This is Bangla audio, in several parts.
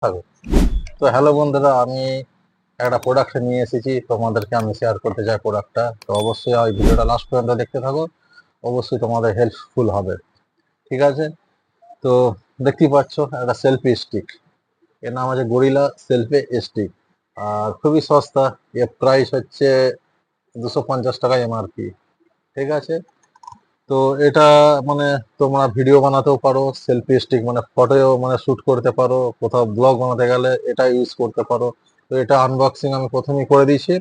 থাকো। তো হ্যালো বন্ধুরা, আমি একটা প্রোডাক্ট নিয়ে এসেছি, তোমাদেরকে আমি শেয়ার করতে চাই প্রোডাক্টটা। তো অবশ্যই ওই ভিডিওটা লাস্ট পর্যন্ত দেখতে থাকো, অবশ্যই তোমাদের হেল্পফুল হবে। ঠিক আছে, তো দেখতেই পাচ্ছ একটা সেলফি স্টিক। এর নাম আছে গরিলা সেলফি স্টিক, আর খুবই সস্তা। এর প্রাইস হচ্ছে 250 টাকা এমআরপি। ঠিক আছে, তো এটা মানে তোমরা ভিডিও বানাতেও পারো, সেলফি স্টিক মানে ফটোও মানে শুট করতে পারো, কোথাও ব্লগ বানাতে গেলে এটা ইউজ করতে পারো। তো এটা আনবক্সিং আমি প্রথমেই করে দিয়েছি,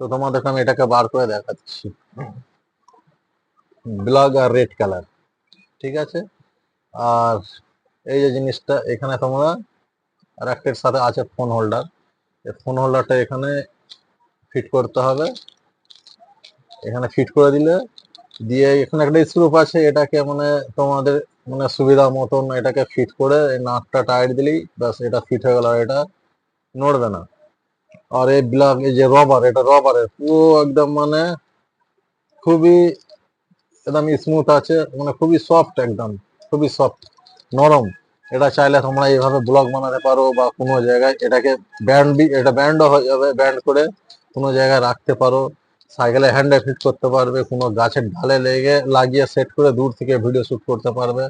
তো তোমাদেরকে আমি এটাকে বার করে দেখাচ্ছি। ব্ল্যাক আর রেড কালার, ঠিক আছে। আর এই যে জিনিসটা এখানে তোমরা আর একটার সাথে আছে ফোন হোল্ডার। এই ফোন হোল্ডারটা এখানে ফিট করতে হবে। এখানে ফিট করে দিলে দিয়ে এখানে একটা স্ক্রুপ আছে, এটাকে মানে তোমাদের মানে সুবিধা মতন এটাকে ফিট করে এই নাটটা টাইট দিলেই ব্যাস এটা ফিট হয়ে গেল, আর এটা নড়বে না। আর এই ব্লক এই যে রবার, এটা রবারের পুরো একদম মানে খুবই একদম স্মুথ আছে, মানে খুবই সফট, একদম খুবই সফট নরম। এটা চাইলে তোমরা এইভাবে ব্লগ বানাতে পারো, বা কোনো জায়গায় এটাকে এটা ব্যান্ডও হয়ে যাবে, ব্যান্ড করে কোনো জায়গায় রাখতে পারো। সাইকেলে হ্যান্ডে ফিট করতে পারবে, কোনো গাছের ঢালে লাগিয়ে সেট করে দূর থেকে ভিডিও শুট করতে পারবে।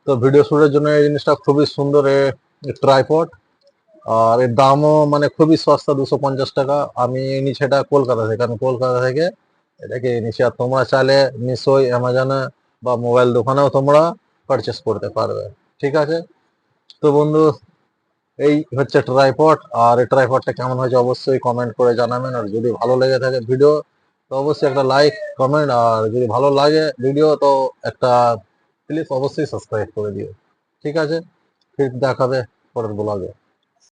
তো ভিডিও শুটের জন্য এই জিনিসটা খুবই সুন্দর, ট্রাইপড। আর এর দামও মানে খুবই সস্তা, 250 টাকা। আমি নিচ্ছি এটা কলকাতা থেকে, আমি কলকাতা থেকে এটাকে নিচ্ছি। আর তোমরা চাইলে মিশোয়, অ্যামাজনে বা মোবাইল দোকানেও তোমরা পারচেস করতে পারবে। ঠিক আছে, তো বন্ধু এই হচ্ছে ট্রাইপড। আর এই ট্রাইপডটা কেমন হয়েছে অবশ্যই কমেন্ট করে জানাবেন। আর যদি ভালো লেগে থাকে ভিডিও, তো অবশ্যই একটা লাইক কমেন্ট, আর যদি ভালো লাগে ভিডিও তো একটা প্লিজ অবশ্যই সাবস্ক্রাইব করে দিও। ঠিক আছে, ফির দেখাবে পরের ব্লগে।